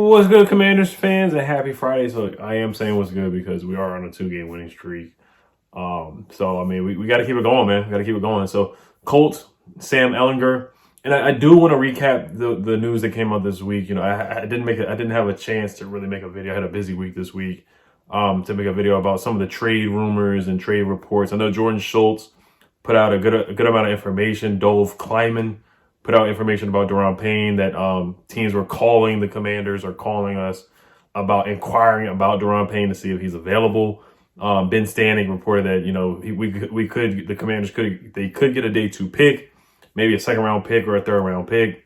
What's good, Commanders fans, and happy Friday. So I am saying what's good because we are on a 2-game winning streak. So I mean, we got to keep it going, man. We got to keep it going. So Colts, Sam Ehlinger, and I do want to recap the news that came out this week. You know, I didn't have a chance to really make a video. I had a busy week this week to make a video about some of the trade rumors and trade reports. I know Jordan Schultz put out a good amount of information. Dove Kleiman put out information about Daron Payne that teams were calling the Commanders or calling us about inquiring about Daron Payne to see if he's available. Ben Standing reported that, you know, the Commanders could get a day 2 pick, maybe a 2nd round pick or a 3rd round pick.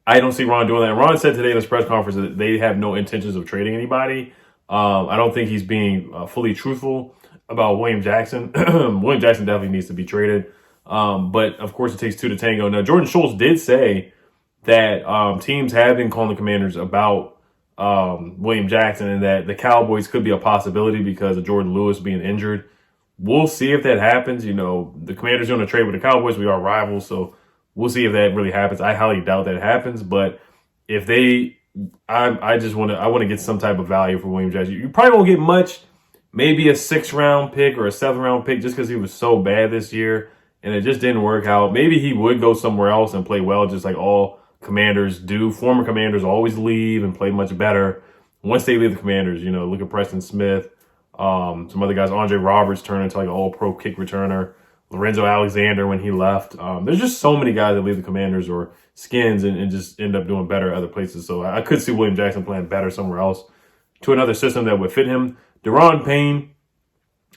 I don't see Ron doing that. Ron said today in his press conference that they have no intentions of trading anybody. I don't think he's being fully truthful about William Jackson. William Jackson definitely needs to be traded. But of course it takes 2 to tango. Now, Jordan Schultz did say that teams have been calling the Commanders about William Jackson and that the Cowboys could be a possibility because of Jordan Lewis being injured. We'll see if that happens. You know, the Commanders are going to trade with the Cowboys. We are rivals, so we'll see if that really happens. I highly doubt that happens, but if they, I want to get some type of value for William Jackson. You probably won't get much, maybe a 6th round pick or a 7th round pick just because he was so bad this year and it just didn't work out. Maybe he would go somewhere else and play well, just like all Commanders do. Former Commanders always leave and play much better once they leave the Commanders. You know, look at Preston Smith, some other guys. Andre Roberts turned into like an all-pro kick returner. Lorenzo Alexander when he left. There's just so many guys that leave the Commanders or Skins and just end up doing better at other places. So I could see William Jackson playing better somewhere else to another system that would fit him. Daron Payne,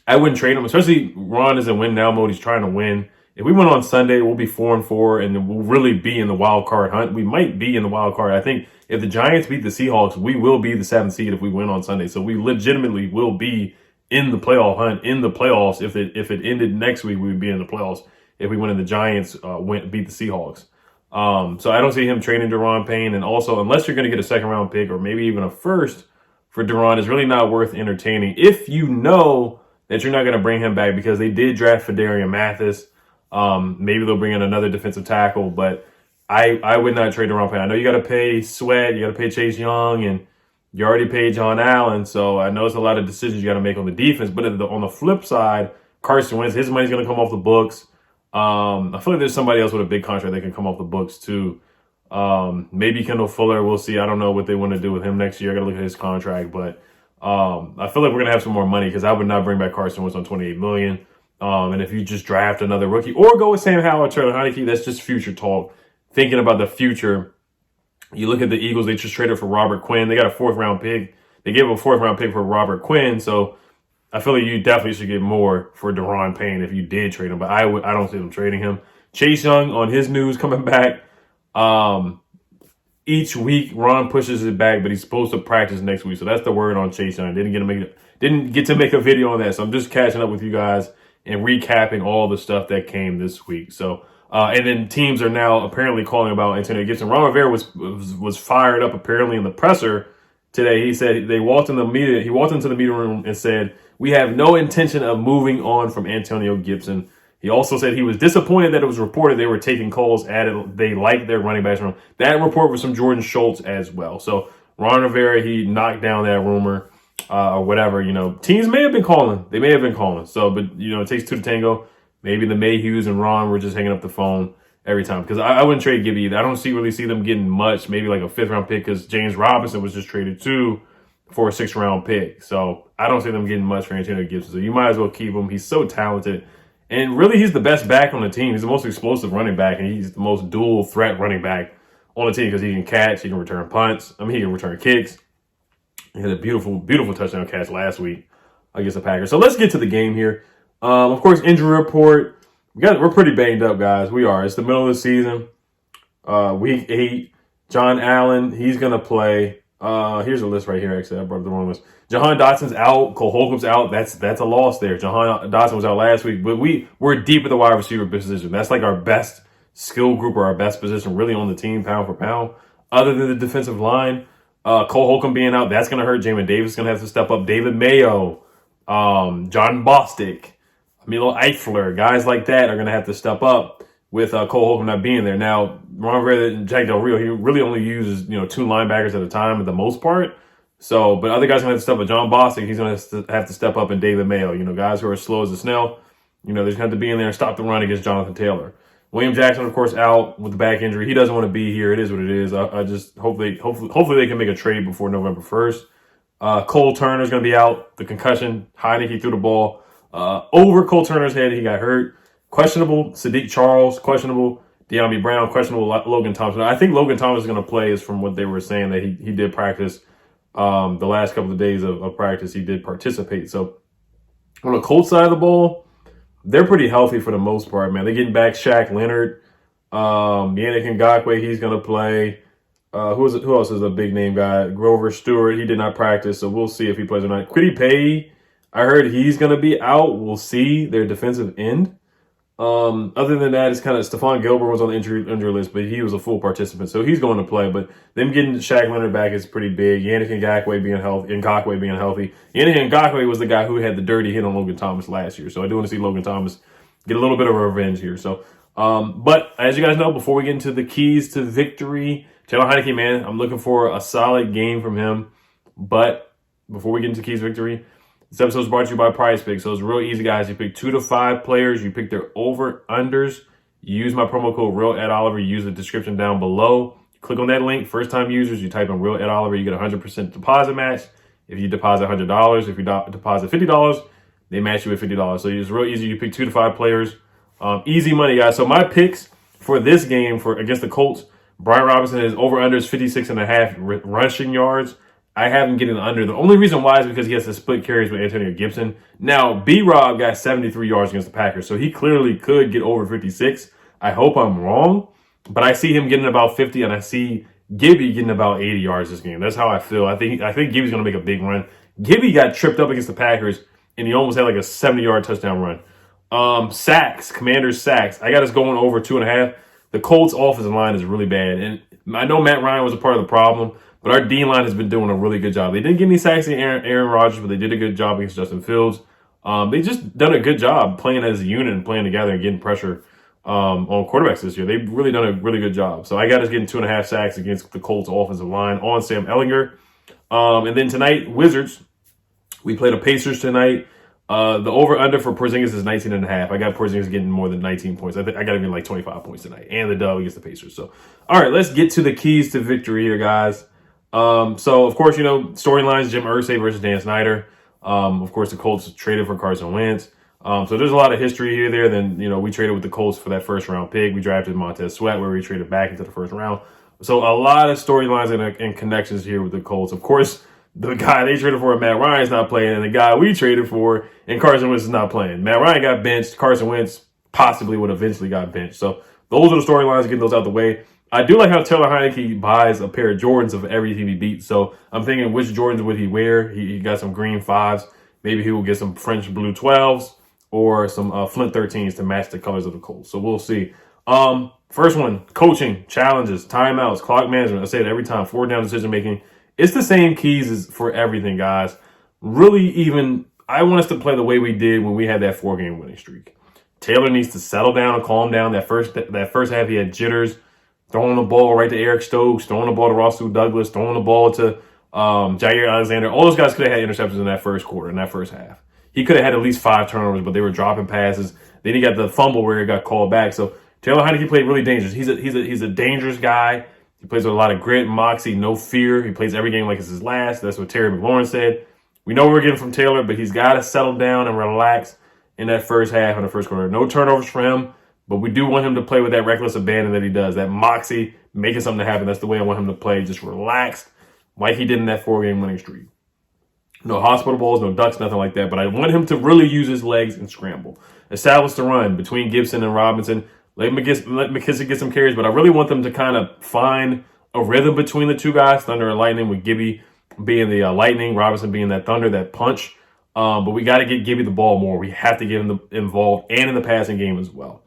I wouldn't trade him, especially Ron is in win now mode. He's trying to win. If we win on Sunday, we'll be 4-4, and we'll really be in the wild card hunt. We might be in the wild card. I think if the Giants beat the Seahawks, we will be the 7th seed if we win on Sunday. So we legitimately will be in the playoff hunt, in the playoffs. If it ended next week, we would be in the playoffs if we win and the Giants beat the Seahawks. So I don't see him trading Daron Payne. And also, unless you're going to get a 2nd round pick or maybe even a 1st for Daron, it's really not worth entertaining if you know that you're not going to bring him back because they did draft Fedarian Mathis. Maybe they'll bring in another defensive tackle, but I would not trade Daron Payne. I know you got to pay Sweat, you got to pay Chase Young, and you already paid John Allen. So I know it's a lot of decisions you got to make on the defense. But on the flip side, Carson Wentz, his money's going to come off the books. I feel like there's somebody else with a big contract that can come off the books too. Maybe Kendall Fuller. We'll see. I don't know what they want to do with him next year. I got to look at his contract, but I feel like we're going to have some more money because I would not bring back Carson Wentz on $28 million. And if you just draft another rookie or go with Sam Howell or Taylor Heineke, that's just future talk. Thinking about the future, you look at the Eagles, they just traded for Robert Quinn. They got a 4th round pick. They gave a 4th round pick for Robert Quinn. So I feel like you definitely should get more for Daron Payne if you did trade him. But I don't see them trading him. Chase Young on his news coming back. Each week, Ron pushes it back, but he's supposed to practice next week. So that's the word on Chase Young. Didn't get to make a video on that. So I'm just catching up with you guys and recapping all the stuff that came this week. So, and then teams are now apparently calling about Antonio Gibson. Ron Rivera was fired up apparently in the presser today. He said he walked into the meeting room and said, "We have no intention of moving on from Antonio Gibson." He also said he was disappointed that it was reported they were taking calls at it. They liked their running backs room. That report was from Jordan Schultz as well. So Ron Rivera, he knocked down that rumor. Or whatever, you know, teams may have been calling. They may have been calling. So, but, you know, it takes 2 to tango. Maybe the Mayhews and Ron were just hanging up the phone every time. Because I wouldn't trade Gibby either. I don't really see them getting much. Maybe like a 5th round pick because James Robinson was just traded too for a 6th round pick. So I don't see them getting much for Antonio Gibson. So you might as well keep him. He's so talented. And really, he's the best back on the team. He's the most explosive running back. And he's the most dual threat running back on the team because he can catch. He can return punts. He can return kicks. He had a beautiful, beautiful touchdown catch last week against the Packers. So let's get to the game here. Of course, injury report. We're pretty banged up, guys. We are. It's the middle of the season. Week 8. John Allen, he's going to play. Here's a list right here. Actually, I brought up the wrong list. Jahan Dotson's out. Cole Holcomb's out. That's a loss there. Jahan Dotson was out last week. But we're deep at the wide receiver position. That's like our best skill group or our best position really on the team, pound for pound. Other than the defensive line. Cole Holcomb being out, that's going to hurt. Jamin Davis is going to have to step up. David Mayo, John Bostic, Milo Eifler, guys like that are going to have to step up with Cole Holcomb not being there. Now, Ron Rivera and Jack Del Rio, he really only uses, 2 linebackers at a time at the most part. So, but other guys are going to have to step up. John Bostic, he's going to have to step up, and David Mayo, guys who are slow as a snail. They're going to have to be in there and stop the run against Jonathan Taylor. William Jackson, of course, out with the back injury. He doesn't want to be here. It is what it is. I just hopefully they can make a trade before November 1st. Cole Turner's going to be out. The concussion. Heineke threw the ball over Cole Turner's head. He got hurt. Questionable. Sadiq Charles, questionable. De'Ami Brown, questionable. Logan Thompson. I think Logan Thompson is going to play, is from what they were saying, that he did practice. The last couple of days of practice, he did participate. So on the Colts side of the ball, they're pretty healthy for the most part, man. They're getting back Shaq Leonard. Yannick Ngakoue, he's going to play. Who else is a big name guy? Grover Stewart, he did not practice, so we'll see if he plays or not. Kwity Paye, I heard he's going to be out. We'll see. Their defensive end. Other than that, it's kind of Stephon Gilbert was on the injury list, but he was a full participant, so he's going to play. But them getting Shaq Leonard back is pretty big. Yannick Ngakoue being healthy. Yannick Ngakoue was the guy who had the dirty hit on Logan Thomas last year, so I do want to see Logan Thomas get a little bit of revenge here. So, but as you guys know, before we get into the keys to victory, Taylor Heineke, man, I'm looking for a solid game from him. But before we get into keys to victory, this episode is brought to you by PrizePicks. So it's real easy, guys. You pick 2 to 5 players. You pick their over-unders. You use my promo code RealEdOliver. Use the description down below. Click on that link. First-time users, you type in RealEdOliver. You get a 100% deposit match. If you deposit $100, if you deposit $50, they match you with $50. So it's real easy. You pick 2 to 5 players. Easy money, guys. So my picks for this game against the Colts, Brian Robinson is over-unders 56.5 rushing yards. I have him getting under. The only reason why is because he has to split carries with Antonio Gibson. Now, B-Rob got 73 yards against the Packers, so he clearly could get over 56. I hope I'm wrong, but I see him getting about 50, and I see Gibby getting about 80 yards this game. That's how I feel. I think Gibby's going to make a big run. Gibby got tripped up against the Packers, and he almost had like a 70-yard touchdown run. Sacks, Commanders sacks. I got us going over 2.5. The Colts' offensive line is really bad, and I know Matt Ryan was a part of the problem, but our D-line has been doing a really good job. They didn't get any sacks in Aaron Rodgers, but they did a good job against Justin Fields. They just done a good job playing as a unit and playing together and getting pressure on quarterbacks this year. They've really done a really good job. So I got us getting 2.5 sacks against the Colts offensive line on Sam Ehlinger. And then tonight, Wizards. We played the Pacers tonight. The over-under for Porzingis is 19.5. I got Porzingis getting more than 19 points. I got him in like 25 points tonight. And the dub against the Pacers. So, all right, let's get to the keys to victory here, guys. So, of course, storylines, Jim Irsay versus Dan Snyder. Of course, the Colts traded for Carson Wentz. So there's a lot of history here there. Then, we traded with the Colts for that first-round pick. We drafted Montez Sweat, where we traded back into the first round. So a lot of storylines and connections here with the Colts. Of course, the guy they traded for, Matt Ryan, is not playing, and the guy we traded for, and Carson Wentz, is not playing. Matt Ryan got benched. Carson Wentz possibly would eventually got benched. So those are the storylines, getting those out the way. I do like how Taylor Heineke buys a pair of Jordans of every team he beats. So I'm thinking, which Jordans would he wear? He got some green 5s. Maybe he will get some French blue 12s or some Flint 13s to match the colors of the Colts. So we'll see. First one, coaching, challenges, timeouts, clock management. I say it every time, 4th down decision making. It's the same keys as for everything, guys. Really, I want us to play the way we did when we had that 4-game winning streak. Taylor needs to settle down and calm down. That first half, he had jitters. Throwing the ball right to Eric Stokes, throwing the ball to Ross Douglas, throwing the ball to Jair Alexander. All those guys could have had interceptions in that first quarter, in that first half. He could have had at least 5 turnovers, but they were dropping passes. Then he got the fumble where it got called back. So Taylor Heineke played really dangerous. He's a dangerous guy. He plays with a lot of grit, moxie, no fear. He plays every game like it's his last. That's what Terry McLaurin said. We know what we're getting from Taylor, but he's got to settle down and relax in that first half and the first quarter. No turnovers for him. But we do want him to play with that reckless abandon that he does, that moxie, making something happen. That's the way I want him to play, just relaxed, like he did in that 4-game winning streak. No hospital balls, no ducks, nothing like that. But I want him to really use his legs and scramble. Establish the run between Gibson and Robinson. Let McKissick get some carries, but I really want them to kind of find a rhythm between the two guys, Thunder and Lightning, with Gibby being the Lightning, Robinson being that Thunder, that punch. But we got to get Gibby the ball more. We have to get him involved and in the passing game as well.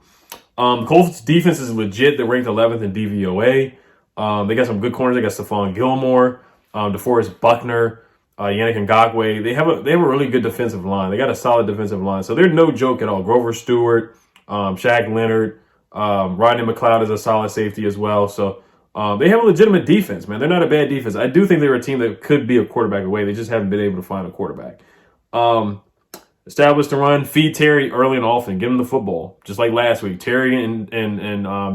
The Colts defense is legit. They're ranked 11th in DVOA. They got some good corners. They got Stephon Gilmore, DeForest Buckner, Yannick Ngakoue. They have a really good defensive line. They got a solid defensive line. So they're no joke at all. Grover Stewart, Shaq Leonard, Rodney McLeod is a solid safety as well. So they have a legitimate defense, man. They're not a bad defense. I do think they're a team that could be a quarterback away. They just haven't been able to find a quarterback. Establish the run, feed Terry early and often, give him the football. Just like last week, Terry and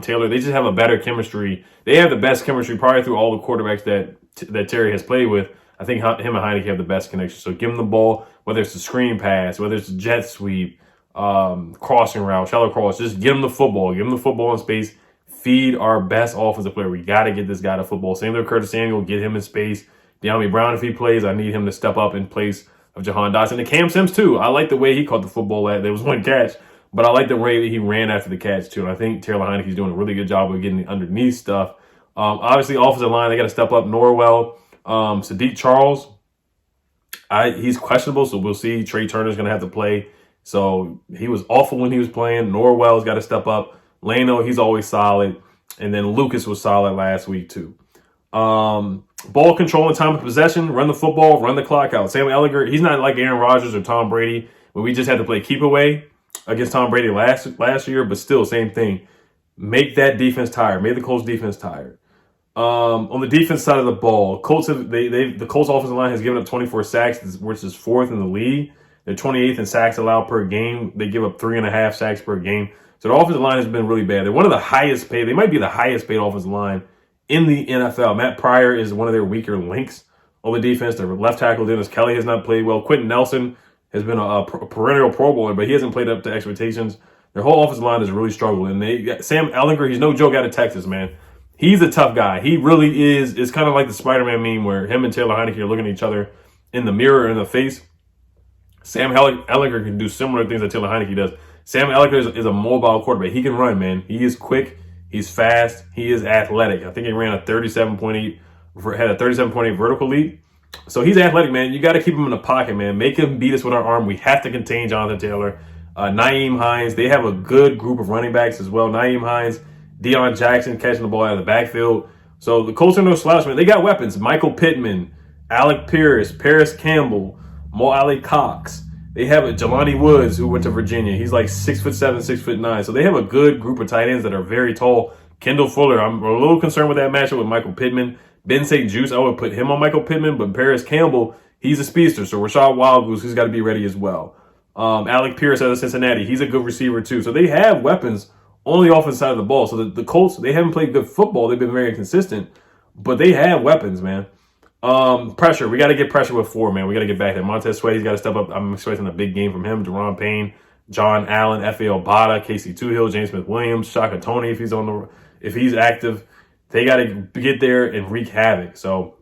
Taylor, they just have a better chemistry. They have the best chemistry probably through all the quarterbacks that Terry has played with. I think him and Heineke have the best connection. So give him the ball, whether it's a screen pass, whether it's a jet sweep, crossing route, shallow cross. Just give him the football. Give him the football in space. Feed our best offensive player. We got to get this guy the football. Same with Curtis Samuel. Get him in space. De'Ami Brown, if he plays, I need him to step up in place of Jahan Dotson. And Cam Sims, too. I like the way he caught the football. There was one catch, but I like the way that he ran after the catch, too. And I think Taylor Heineke's doing a really good job of getting the underneath stuff. Obviously, offensive line, they got to step up. Norwell, Sadiq Charles, he's questionable, so we'll see. Trey Turner's going to have to play. So he was awful when he was playing. Norwell's got to step up. Lano, he's always solid. And then Lucas was solid last week, too. Ball control and time of possession, run the football, run the clock out. Sam Ehlinger, he's not like Aaron Rodgers or Tom Brady, where we just had to play keep away against Tom Brady last year, but still, same thing. Make that defense tired. Make the Colts defense tired. On the defense side of the ball, the Colts offensive line has given up 24 sacks, which is fourth in the league. They're 28th in sacks allowed per game. They give up 3.5 sacks per game. So the offensive line has been really bad. They're one of the highest paid. They might be the highest paid offensive line in the NFL. Matt Pryor is one of their weaker links on the defense. Their left tackle, Dennis Kelly, has not played well. Quentin Nelson has been a perennial Pro Bowler, but he hasn't played up to expectations. Their whole offensive line has really struggled. And Sam Ehlinger, he's no joke out of Texas, man. He's a tough guy. He really is. It's kind of like the Spider-Man meme where him and Taylor Heineke are looking at each other in the mirror in the face. Sam Ehlinger can do similar things that Taylor Heineke does. Sam Ehlinger is a mobile quarterback. He can run, man. He is quick. He's fast. He is athletic. I think he ran a 37.8, had a 37.8 vertical leap. So he's athletic, man. You got to keep him in the pocket, man. Make him beat us with our arm. We have to contain Jonathan Taylor. Nyheim Hines, they have a good group of running backs as well. Nyheim Hines, Deion Jackson catching the ball out of the backfield. So the Colts are no slouch, man. They got weapons. Michael Pittman, Alec Pierce, Paris Campbell, Mo Ali Cox. They have a Jelani Woods who went to Virginia. He's like 6'7", 6'9". So they have a good group of tight ends that are very tall. Kendall Fuller, I'm a little concerned with that matchup with Michael Pittman. Ben St. Juice, I would put him on Michael Pittman, but Paris Campbell, he's a speedster. So Rashad Wildgoose, he's got to be ready as well. Alec Pierce out of Cincinnati, he's a good receiver too. So they have weapons on the offensive side of the ball. So the Colts, they haven't played good football. They've been very consistent, but they have weapons, man. Pressure. We got to get pressure with 4, man. We got to get back there. Montez Sweat, he's got to step up. I'm expecting a big game from him. Deron Payne, John Allen, F.A. Obata, Casey Toohill, James Smith-Williams, Shaka Toney if he's active. They got to get there and wreak havoc. So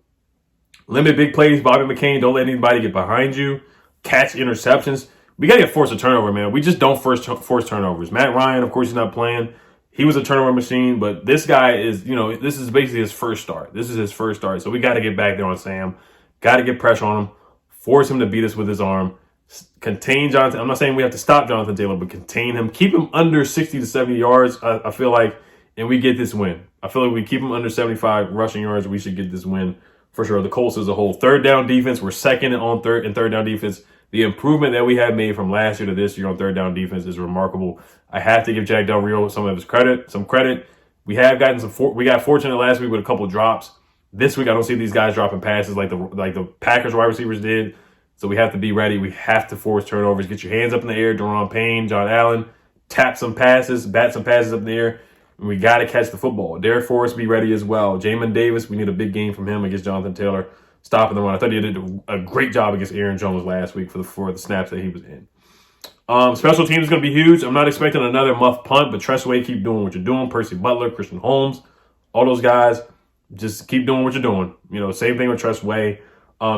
limit big plays. Bobby McCain, don't let anybody get behind you. Catch interceptions. We got to get force a turnover, man. We just don't force turnovers. Matt Ryan, of course, he's not playing. He was a turnover machine, but this guy is, this is basically his first start. This is his first start. So we got to get back there on Sam. Got to get pressure on him. Force him to beat us with his arm. Contain Jonathan. I'm not saying we have to stop Jonathan Taylor, but contain him. Keep him under 60 to 70 yards, I feel like, and we get this win. I feel like we keep him under 75 rushing yards. We should get this win for sure. The Colts as a whole. Third down defense. We're second on third down defense. The improvement that we have made from last year to this year on third down defense is remarkable. I have to give Jack Del Rio some credit. We have gotten we got fortunate last week with a couple drops. This week I don't see these guys dropping passes like the Packers wide receivers did. So we have to be ready. We have to force turnovers. Get your hands up in the air. Deron Payne, John Allen, tap some passes, bat some passes up in the air. And we got to catch the football. Derek Forrest, be ready as well. Jamin Davis, we need a big game from him against Jonathan Taylor. Stopping the run. I thought he did a great job against Aaron Jones last week for the snaps that he was in. Special teams is going to be huge. I'm not expecting another muff punt, but Tressway, keep doing what you're doing. Percy Butler, Christian Holmes, all those guys, just keep doing what you're doing. Same thing with Tressway.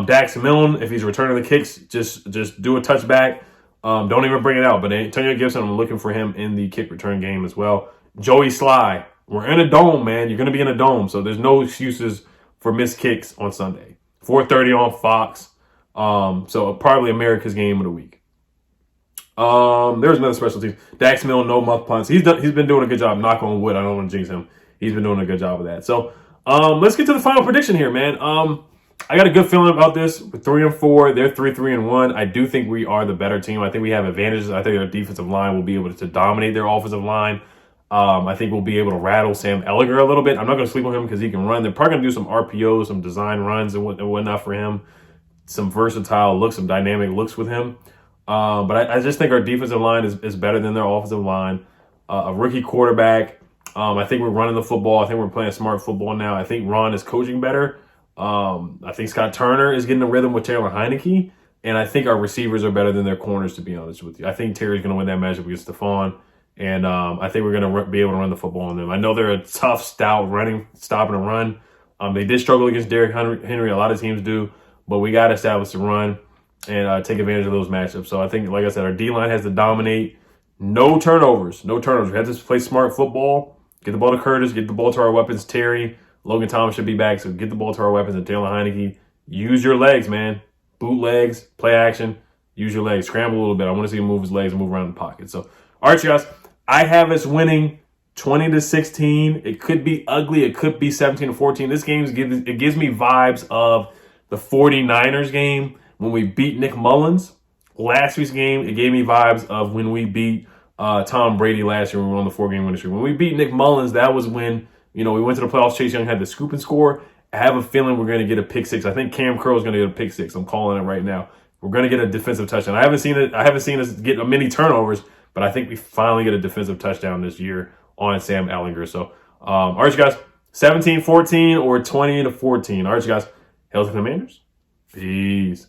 Dax Milne, if he's returning the kicks, just do a touchback. Don't even bring it out. But Antonio Gibson, I'm looking for him in the kick return game as well. Joey Sly, we're in a dome, man. You're going to be in a dome, so there's no excuses for missed kicks on Sunday. 4:30 on Fox. So probably America's game of the week. There's another special team. Dax Milne, no muff punts. He's been doing a good job. Knock on wood. I don't want to jinx him. He's been doing a good job of that. So let's get to the final prediction here, man. I got a good feeling about this. We're 3-4. They're 3-1. I do think we are the better team. I think we have advantages. I think our defensive line will be able to dominate their offensive line. I think we'll be able to rattle Sam Ehlinger a little bit. I'm not going to sleep on him because he can run. They're probably going to do some RPOs, some design runs and whatnot for him. Some versatile looks, some dynamic looks with him. But I just think our defensive line is better than their offensive line. A rookie quarterback. I think we're running the football. I think we're playing smart football now. I think Ron is coaching better. I think Scott Turner is getting a rhythm with Taylor Heineke. And I think our receivers are better than their corners, to be honest with you. I think Terry's going to win that matchup against Stephon. And I think we're going to be able to run the football on them. I know they're a tough, stout, stopping and run. They did struggle against Derrick Henry. A lot of teams do. But we got to establish the run and take advantage of those matchups. So I think, like I said, our D-line has to dominate. No turnovers. No turnovers. We have to play smart football. Get the ball to Curtis. Get the ball to our weapons. Terry. Logan Thomas should be back. So get the ball to our weapons and Taylor Heineke. Use your legs, man. Bootlegs. Play action. Use your legs. Scramble a little bit. I want to see him move his legs and move around the pocket. So, all right, you guys. I have us winning 20-16. It could be ugly. It could be 17-14. This game gives me vibes of the 49ers game when we beat Nick Mullins. Last week's game, it gave me vibes of when we beat Tom Brady last year when we were on the 4-game winning streak. When we beat Nick Mullins, that was when, we went to the playoffs. Chase Young had the scoop and score. I have a feeling we're going to get a pick six. I think Cam Curl is going to get a pick six. I'm calling it right now. We're going to get a defensive touchdown. I haven't seen us get many turnovers, but I think we finally get a defensive touchdown this year on Sam Ehlinger. So, all right, you guys, 17-14 or 20-14. All right, you guys, hail to the Commanders. Peace.